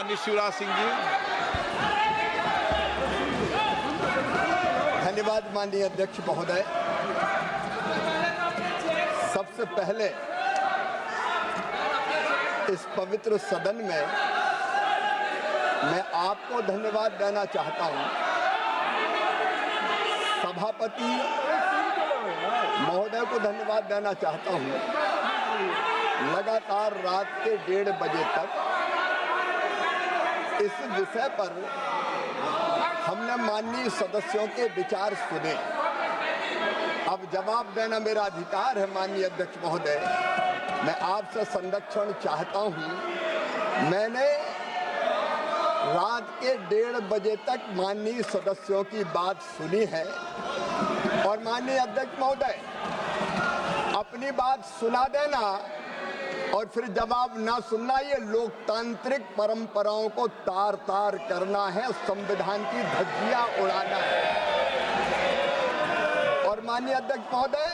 माननीय शिवराज सिंह जी। धन्यवाद माननीय अध्यक्ष महोदय। सबसे पहले इस पवित्र सदन में मैं आपको धन्यवाद देना चाहता हूं, सभापति महोदय को धन्यवाद देना चाहता हूं। लगातार रात के 1:30 बजे तक इस विषय पर हमने माननीय सदस्यों के विचार सुने। अब जवाब देना मेरा अधिकार है माननीय अध्यक्ष महोदय। मैं आपसे संरक्षण चाहता हूं। मैंने रात के 1:30 बजे तक माननीय सदस्यों की बात सुनी है और माननीय अध्यक्ष महोदय अपनी बात सुना देना और फिर जवाब ना सुनना, ये लोकतांत्रिक परंपराओं को तार तार करना है, संविधान की धज्जियां उड़ाना है। और माननीय अध्यक्ष महोदय,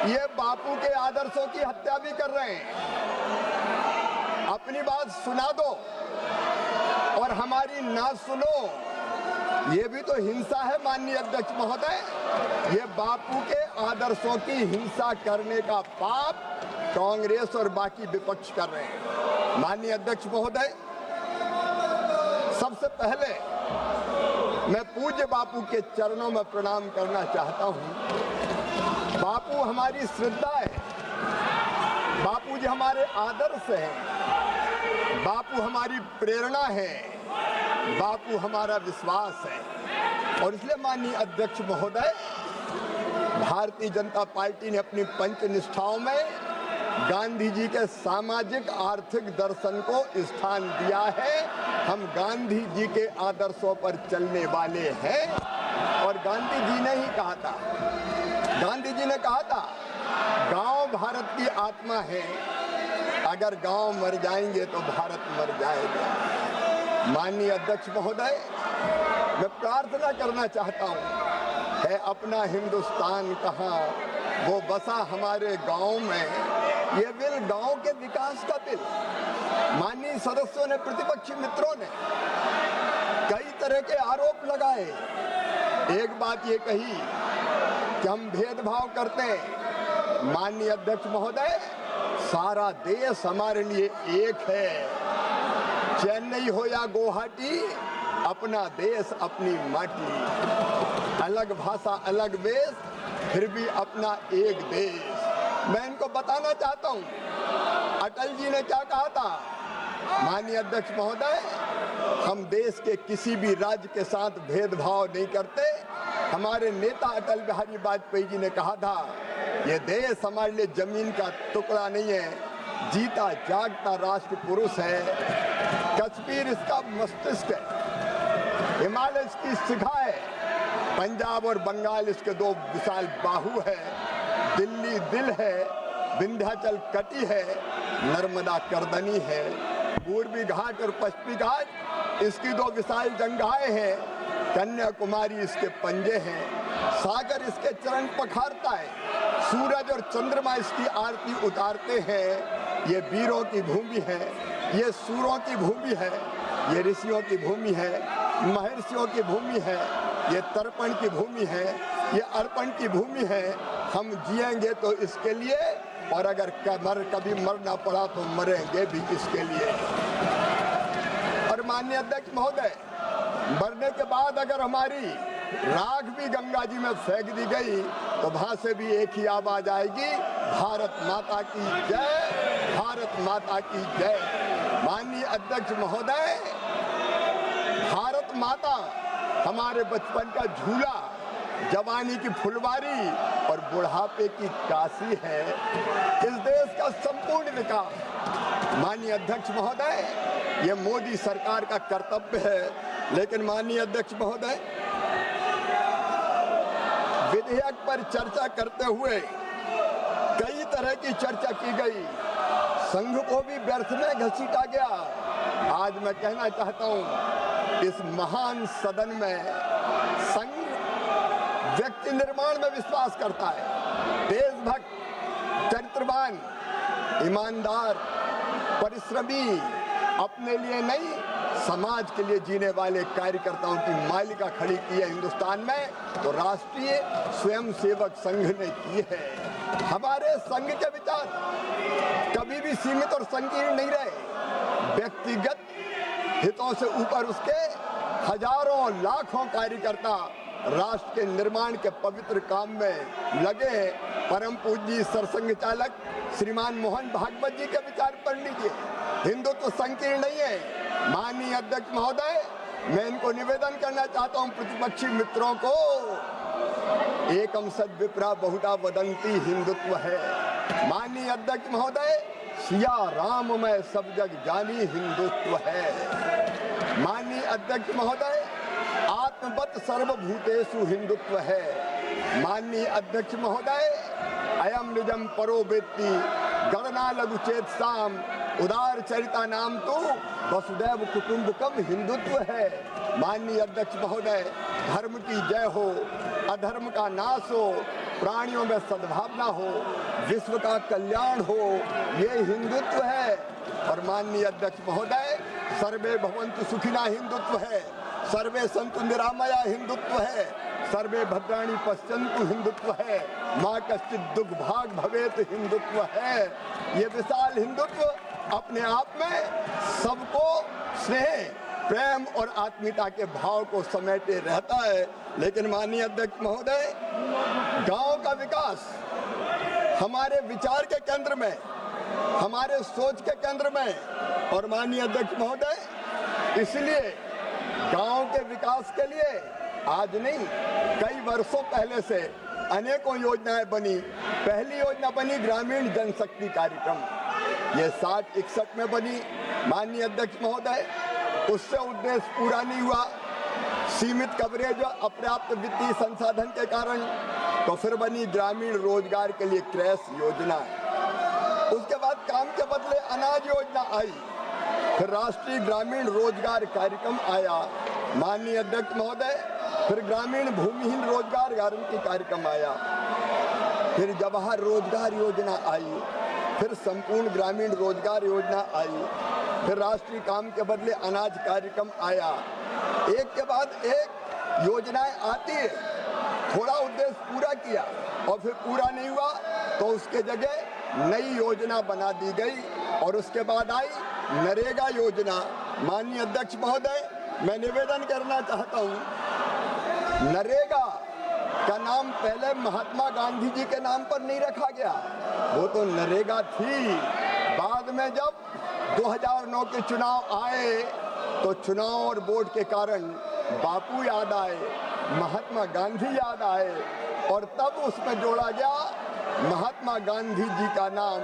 ये बापू के आदर्शों की हत्या भी कर रहे हैं। अपनी बात सुना दो और हमारी ना सुनो, ये भी तो हिंसा है माननीय अध्यक्ष महोदय। ये बापू के आदर्शों की हिंसा करने का पाप कांग्रेस और बाकी विपक्ष कर रहे हैं। माननीय अध्यक्ष महोदय, सबसे पहले मैं पूज्य बापू के चरणों में प्रणाम करना चाहता हूं। बापू हमारी श्रद्धा है, बापू जी हमारे आदर्श हैं, बापू हमारी प्रेरणा है, बापू हमारा विश्वास है। और इसलिए माननीय अध्यक्ष महोदय, भारतीय जनता पार्टी ने अपनी पंच निष्ठाओं में गांधी जी के सामाजिक आर्थिक दर्शन को स्थान दिया है। हम गांधी जी के आदर्शों पर चलने वाले हैं। और गांधी जी ने ही कहा था, गांधी जी ने कहा था, गांव भारत की आत्मा है, अगर गांव मर जाएंगे तो भारत मर जाएगा। माननीय अध्यक्ष महोदय, मैं प्रार्थना करना चाहता हूं, है अपना हिंदुस्तान कहाँ, वो बसा हमारे गांव में। ये बिल गांव के विकास का बिल। माननीय सदस्यों ने, प्रतिपक्षी मित्रों ने कई तरह के आरोप लगाए। एक बात ये कही कि हम भेदभाव करते हैं। माननीय अध्यक्ष महोदय, सारा देश हमारे लिए एक है। चेन्नई हो या गुवाहाटी, अपना देश अपनी माटी। अलग भाषा अलग वेश, फिर भी अपना एक देश। मैं इनको बताना चाहता हूं, अटल जी ने क्या कहा था। माननीय अध्यक्ष महोदय, हम देश के किसी भी राज्य के साथ भेदभाव नहीं करते। हमारे नेता अटल बिहारी वाजपेयी जी ने कहा था, ये देश हमारे लिए जमीन का टुकड़ा नहीं है, जीता जागता राष्ट्र पुरुष है। कश्मीर इसका मस्तिष्क है, हिमालय इसकी शिखा है, पंजाब और बंगाल इसके दो विशाल बाहु है, दिल्ली दिल है, विंध्याचल कटी है, नर्मदा करदनी है, पूर्वी घाट और पश्चिमी घाट इसकी दो विशाल जंगाएं हैं, कन्याकुमारी इसके पंजे हैं, सागर इसके चरण पखारता है, सूरज और चंद्रमा इसकी आरती उतारते हैं। ये वीरों की भूमि है, ये सूरों की भूमि है, ये ऋषियों की भूमि है, महर्षियों की भूमि है, ये तर्पण की भूमि है, ये अर्पण की भूमि है। हम जिएंगे तो इसके लिए, और अगर कभी मरना पड़ा तो मरेंगे भी इसके लिए। और माननीय अध्यक्ष महोदय, मरने के बाद अगर हमारी राख भी गंगा जी में फेंक दी गई तो वहां से भी एक ही आवाज आएगी, भारत माता की जय, भारत माता की जय। माननीय अध्यक्ष महोदय, भारत माता हमारे बचपन का झूला, जवानी की फुलवारी और बुढ़ापे की काशी है। इस देश का संपूर्ण विकास माननीय अध्यक्ष महोदय, ये मोदी सरकार का कर्तव्य है। लेकिन माननीय अध्यक्ष महोदय, विधेयक पर चर्चा करते हुए कई तरह की चर्चा की गई, संघ को भी व्यर्थ में घसीटा गया। आज मैं कहना चाहता हूं, इस महान सदन में संघ व्यक्ति निर्माण में विश्वास करता है। देशभक्त, चरित्रवान, ईमानदार, परिश्रमी, अपने लिए नहीं, समाज के लिए जीने वाले कार्यकर्ताओं की मालिका खड़ी की है हिंदुस्तान में, तो राष्ट्रीय स्वयंसेवक संघ ने की है। हमारे संघ के विचार कभी भी सीमित और संकीर्ण नहीं रहे। व्यक्तिगत हितों से ऊपर उसके हजारों लाखों कार्यकर्ता राष्ट्र के निर्माण के पवित्र काम में लगे। परम पूज्य सरसंघ चालक श्रीमान मोहन भागवत जी के विचार पढ़ लीजिए। हिंदुत्व संकीर्ण नहीं है। माननीय अध्यक्ष महोदय, मैं इनको निवेदन करना चाहता हूं, प्रतिपक्षी मित्रों को, एकम सद विप्रा बहुधा वदंती हिंदुत्व है। माननीय अध्यक्ष महोदय, सिया राम में सब जग जानी हिंदुत्व है। माननीय अध्यक्ष महोदय, आत्मवत सर्वभूतेषु हिंदुत्व है। माननीय अध्यक्ष महोदय, अयम निजम परो वेत्ति गणना लघु चेत साम उदार चरिता नाम तो वसुदैव कुटुंबकम हिंदुत्व है। माननीय अध्यक्ष महोदय, धर्म की जय हो, अधर्म का नाश हो, प्राणियों में सद्भावना हो, विश्व का कल्याण हो, ये हिंदुत्व है। और माननीय अध्यक्ष महोदय, सर्वे भवन्तु सुखिना हिंदुत्व है, सर्वे सन्तु निरामया हिंदुत्व है, सर्वे भद्राणि पश्यन्तु हिंदुत्व है, माँ कश्चित् दुर्भाग भवेत हिंदुत्व है। ये विशाल हिंदुत्व अपने आप में सबको स्नेह, प्रेम और आत्मीयता के भाव को समेटे रहता है। लेकिन माननीय अध्यक्ष महोदय, गांव का विकास हमारे विचार के केंद्र में, हमारे सोच के केंद्र में। और माननीय अध्यक्ष महोदय, इसलिए गांव के विकास के लिए आज नहीं, कई वर्षों पहले से अनेकों योजनाएं बनी। पहली योजना बनी ग्रामीण जनशक्ति कार्यक्रम, ये 60-61 में बनी। माननीय अध्यक्ष महोदय, उससे उद्देश्य पूरा नहीं हुआ, सीमित कवरेज और अपर्याप्त वित्तीय संसाधन के कारण। तो फिर बनी ग्रामीण रोजगार के लिए क्रैश योजना। उसके बाद काम के बदले अनाज योजना आई, फिर राष्ट्रीय ग्रामीण रोजगार कार्यक्रम आया। माननीय अध्यक्ष महोदय, फिर ग्रामीण भूमिहीन रोजगार गारंटी कार्यक्रम आया, फिर जवाहर रोजगार योजना आई, फिर संपूर्ण ग्रामीण रोजगार योजना आई, फिर राष्ट्रीय काम के बदले अनाज कार्यक्रम आया। एक के बाद एक योजनाएं आती है, थोड़ा उद्देश्य पूरा किया और फिर पूरा नहीं हुआ तो उसके जगह नई योजना बना दी गई और उसके बाद आई नरेगा योजना। माननीय अध्यक्ष महोदय, मैं निवेदन करना चाहता हूं, नरेगा का नाम पहले महात्मा गांधी जी के नाम पर नहीं रखा गया, वो तो नरेगा थी। बाद में जब 2009 के चुनाव आए तो चुनाव और वोट के कारण बापू याद आए, महात्मा गांधी याद आए और तब उसमें जोड़ा गया महात्मा गांधी जी का नाम